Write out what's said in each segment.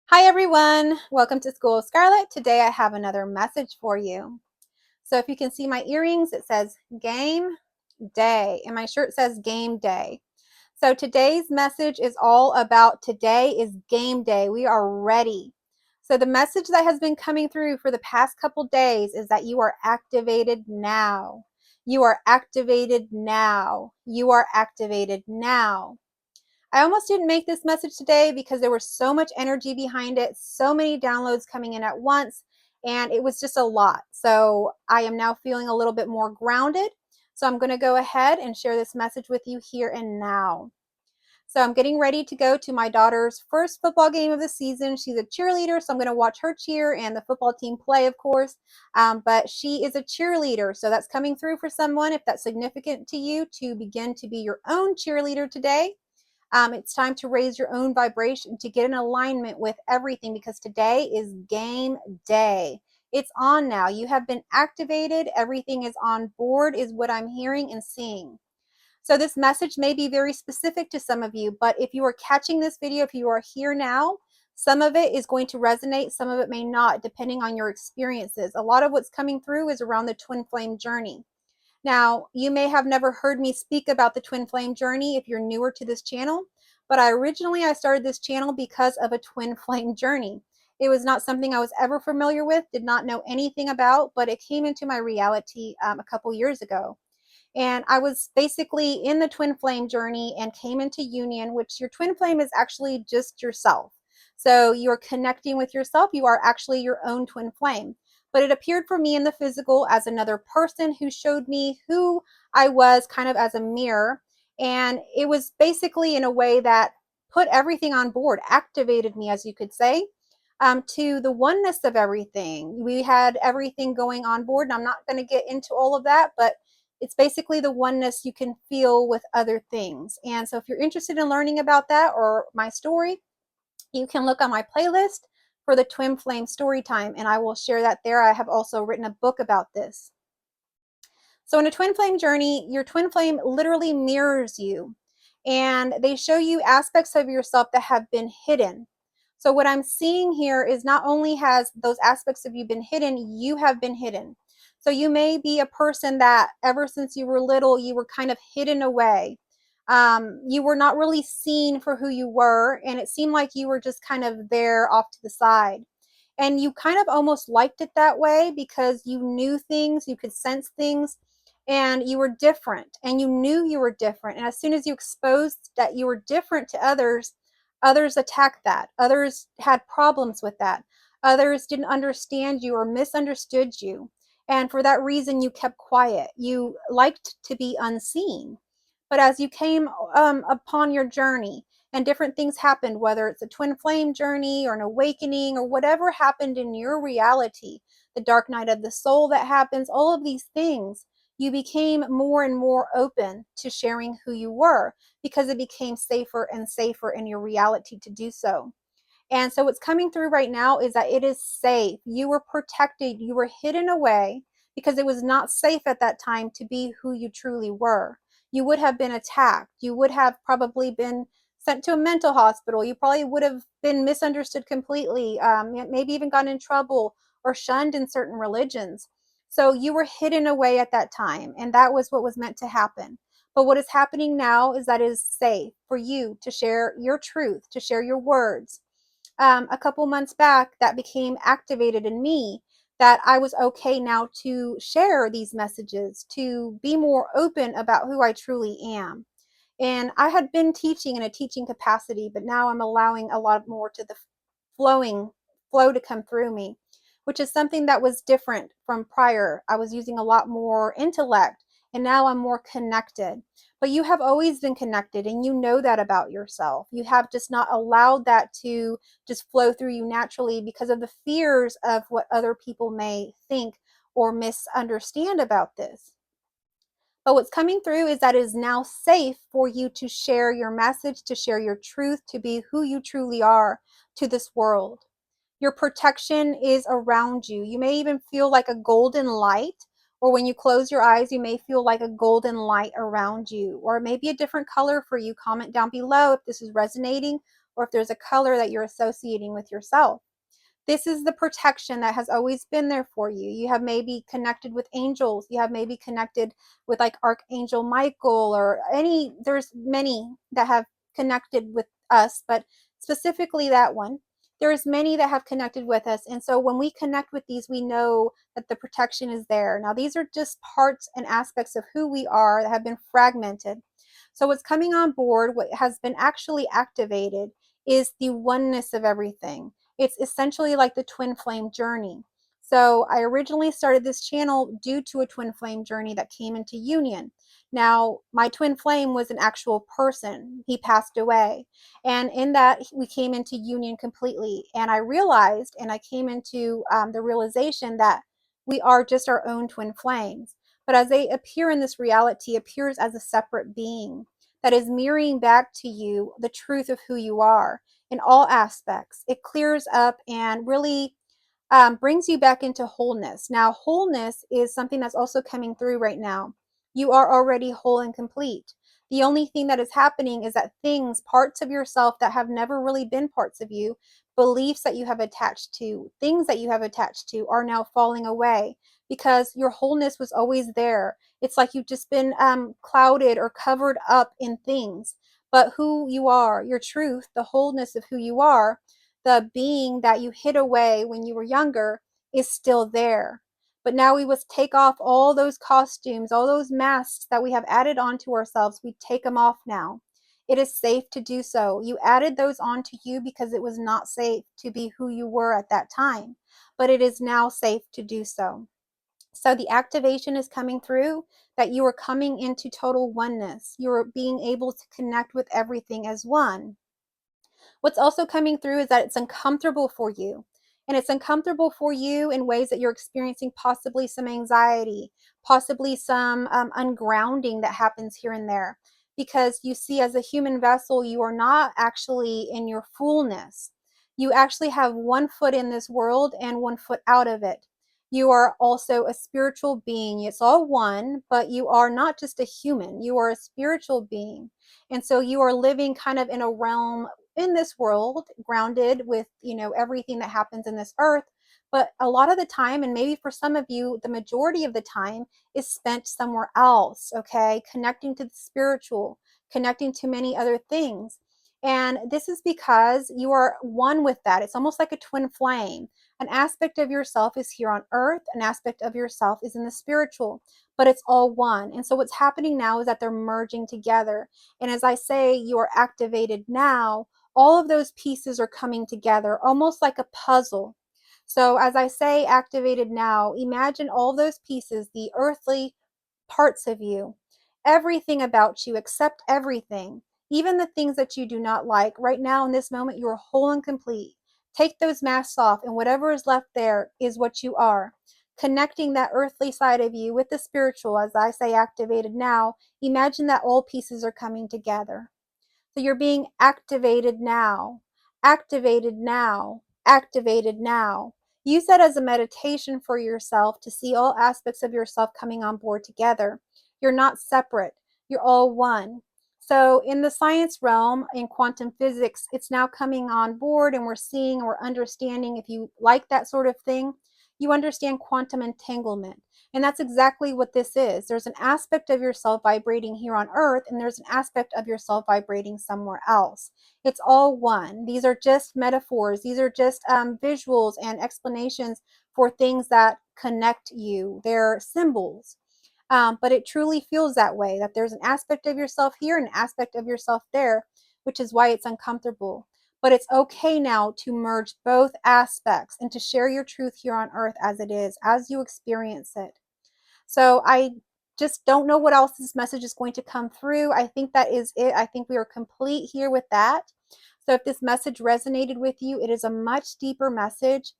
Hi everyone, welcome to School of Scarlet. Today I have another message for you. So if you can see my earrings, it says game day and my shirt says game day. So today's message is all about today is game day. We are ready. So the message that has been coming through for the past couple days is that you are activated now. You are activated now. You are activated now. I almost didn't make this message today because there was so much energy behind it, so many downloads coming in at once, and it was just a lot. So I am now feeling a little bit more grounded. So I'm going to go ahead and share this message with you here and now. So I'm getting ready to go to my daughter's first football game of the season. She's a cheerleader, so I'm going to watch her cheer and the football team play, of course. But she is a cheerleader, so that's coming through for someone. If that's significant to you, to begin to be your own cheerleader today. It's time to raise your own vibration to get in alignment with everything because today is game day. It's on now. You have been activated. Everything is on board, is what I'm hearing and seeing. So, this message may be very specific to some of you, but if you are catching this video, if you are here now, some of it is going to resonate, some of it may not, depending on your experiences. A lot of what's coming through is around the twin flame journey. Now, you may have never heard me speak about the twin flame journey if you're newer to this channel, but I started this channel because of a twin flame journey. It was not something I was ever familiar with, did not know anything about, but it came into my reality a couple years ago. And I was basically in the twin flame journey and came into union, which your twin flame is actually just yourself. So you're connecting with yourself. You are actually your own twin flame. But it appeared for me in the physical as another person who showed me who I was kind of as a mirror. And it was basically in a way that put everything on board, activated me, as you could say, to the oneness of everything. We had everything going on board. And I'm not going to get into all of that, but it's basically the oneness you can feel with other things. And so if you're interested in learning about that or my story, you can look on my playlist for the twin flame story time, and I will share that there. I have also written a book about this. So in a twin flame journey, your twin flame literally mirrors you, and they show you aspects of yourself that have been hidden. So what I'm seeing here is not only has those aspects of you been hidden, you have been hidden. So you may be a person that ever since you were little, you were kind of hidden away. You were not really seen for who you were, and it seemed like you were just kind of there off to the side. And you kind of almost liked it that way because you knew things, you could sense things, and you were different, and you knew you were different. And as soon as you exposed that you were different to others, others attacked that. Others had problems with that. Others didn't understand you or misunderstood you. And for that reason, you kept quiet. You liked to be unseen. But as you came upon your journey and different things happened, whether it's a twin flame journey or an awakening or whatever happened in your reality, the dark night of the soul that happens, all of these things, you became more and more open to sharing who you were because it became safer and safer in your reality to do so. And so what's coming through right now is that it is safe. You were protected. You were hidden away because it was not safe at that time to be who you truly were. You would have been attacked. You would have probably been sent to a mental hospital. You probably would have been misunderstood completely, maybe even gotten in trouble or shunned in certain religions. So you were hidden away at that time, and that was what was meant to happen. But what is happening now is that it is safe for you to share your truth, to share your words. A couple months back, that became activated in me that I was okay now to share these messages, to be more open about who I truly am. And I had been teaching in a teaching capacity, but now I'm allowing a lot more to the flowing flow to come through me, which is something that was different from prior. I was using a lot more intellect, and now I'm more connected. But you have always been connected, and you know that about yourself. You have just not allowed that to just flow through you naturally because of the fears of what other people may think or misunderstand about this. But what's coming through is that it is now safe for you to share your message, to share your truth, to be who you truly are to this world. Your protection is around you. You may even feel like a golden light, or when you close your eyes, you may feel like a golden light around you, or it may be a different color for you. Comment down below if this is resonating or if there's a color that you're associating with yourself. This is the protection that has always been there for you. You have maybe connected with angels. You have maybe connected with like Archangel Michael or there's many that have connected with us, but specifically that one. There's many that have connected with us. And so when we connect with these, we know that the protection is there. Now, these are just parts and aspects of who we are that have been fragmented. So what's coming on board, what has been actually activated, is the oneness of everything. It's essentially like the twin flame journey. So I originally started this channel due to a twin flame journey that came into union. Now, my twin flame was an actual person. He passed away. And in that, we came into union completely. And I realized, and I came into the realization that we are just our own twin flames. But as they appear in this reality, appears as a separate being that is mirroring back to you the truth of who you are in all aspects. It clears up and really brings you back into wholeness. Now, wholeness is something that's also coming through right now. You are already whole and complete. The only thing that is happening is that things, parts of yourself that have never really been parts of you, beliefs that you have attached to, things that you have attached to, are now falling away because your wholeness was always there. It's like you've just been clouded or covered up in things. But who you are, your truth, the wholeness of who you are, the being that you hid away when you were younger, is still there. But now we must take off all those costumes, all those masks that we have added onto ourselves. We take them off now. It is safe to do so. You added those onto you because it was not safe to be who you were at that time, but it is now safe to do so. So the activation is coming through that you are coming into total oneness. You're being able to connect with everything as one. What's also coming through is that it's uncomfortable for you. And it's uncomfortable for you in ways that you're experiencing possibly some anxiety, possibly some ungrounding that happens here and there. Because you see, as a human vessel, you are not actually in your fullness. You actually have one foot in this world and one foot out of it. You are also a spiritual being. It's all one, but you are not just a human. You are a spiritual being. And so you are living kind of in a realm in this world, grounded with, everything that happens in this earth. But a lot of the time, and maybe for some of you, the majority of the time is spent somewhere else, okay? Connecting to the spiritual, connecting to many other things. And this is because you are one with that. It's almost like a twin flame. An aspect of yourself is here on earth, an aspect of yourself is in the spiritual, but it's all one. And so what's happening now is that they're merging together. And as I say, you are activated now, all of those pieces are coming together almost like a puzzle. So as I say, activated now, imagine all those pieces, the earthly parts of you, everything about you, accept everything, even the things that you do not like. Right now, in this moment, you are whole and complete. Take those masks off, and whatever is left there is what you are. Connecting that earthly side of you with the spiritual, as I say, activated now, imagine that all pieces are coming together. So you're being activated now, activated now, activated now. Use that as a meditation for yourself to see all aspects of yourself coming on board together. You're not separate, you're all one. So in the science realm, in quantum physics, it's now coming on board, and we're seeing, we're understanding. If you like that sort of thing, you understand quantum entanglement. And that's exactly what this is. There's an aspect of yourself vibrating here on earth, and there's an aspect of yourself vibrating somewhere else. It's all one. These are just metaphors. These are just visuals and explanations for things that connect you. They're symbols. But it truly feels that way, that there's an aspect of yourself here and an aspect of yourself there, which is why it's uncomfortable. But it's okay now to merge both aspects and to share your truth here on earth as it is, as you experience it. So I just don't know what else this message is going to come through. I think that is it. I think we are complete here with that. So if this message resonated with you, it is a much deeper message.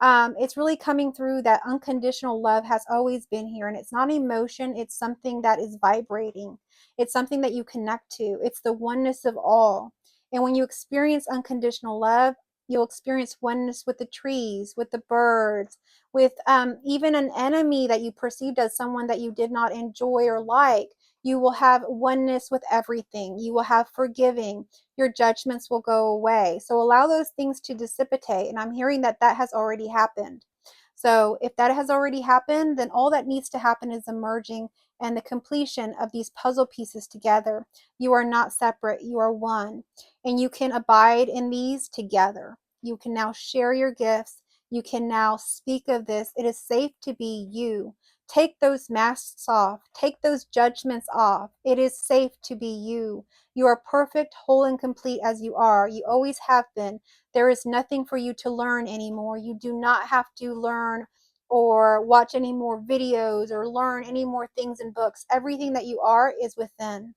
It's really coming through that unconditional love has always been here, and it's not emotion. It's something that is vibrating. It's something that you connect to. It's the oneness of all. And when you experience unconditional love, you'll experience oneness with the trees, with the birds, with even an enemy that you perceived as someone that you did not enjoy or like. You will have oneness with everything. You will have forgiving. Your judgments will go away. So allow those things to dissipate. And I'm hearing that that has already happened. So if that has already happened, then all that needs to happen is emerging and the completion of these puzzle pieces together. You are not separate, you are one. And you can abide in these together. You can now share your gifts. You can now speak of this. It is safe to be you. Take those masks off. Take those judgments off. It is safe to be you. You are perfect, whole, and complete as you are. You always have been. There is nothing for you to learn anymore. You do not have to learn or watch any more videos or learn any more things in books. Everything that you are is within,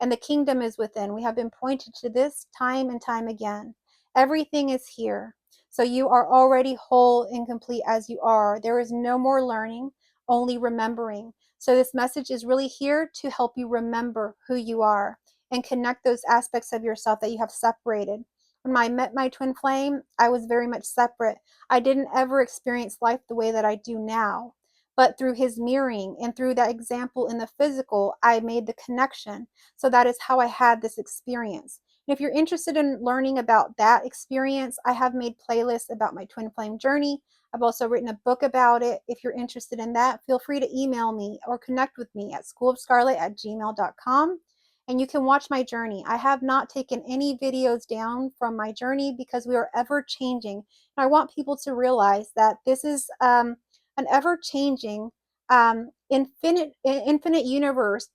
and the kingdom is within. We have been pointed to this time and time again. Everything is here. So you are already whole and complete as you are. There is no more learning, only remembering. So this message is really here to help you remember who you are and connect those aspects of yourself that you have separated. When I met my twin flame, I was very much separate. I didn't ever experience life the way that I do now. But through his mirroring and through that example in the physical, I made the connection. So that is how I had this experience. And if you're interested in learning about that experience, I have made playlists about my twin flame journey. I've also written a book about it. If you're interested in that, feel free to email me or connect with me at schoolofscarlet@gmail.com. And you can watch my journey. I have not taken any videos down from my journey because we are ever changing. And I want people to realize that this is an ever changing, infinite universe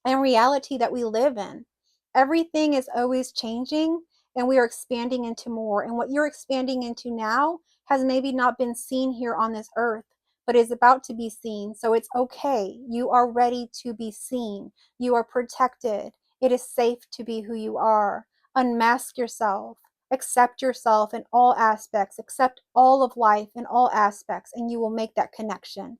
and reality that we live in. Everything is always changing and we are expanding into more. And what you're expanding into now has maybe not been seen here on this earth, but is about to be seen. So it's okay. You are ready to be seen. You are protected. It is safe to be who you are. Unmask yourself. Accept yourself in all aspects. Accept all of life in all aspects, and you will make that connection.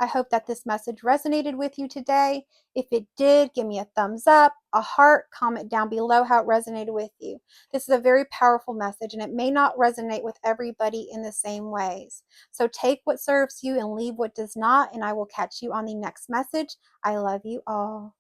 I hope that this message resonated with you today. If it did, give me a thumbs up, a heart, comment down below how it resonated with you. This is a very powerful message, and it may not resonate with everybody in the same ways. So take what serves you and leave what does not, and I will catch you on the next message. I love you all.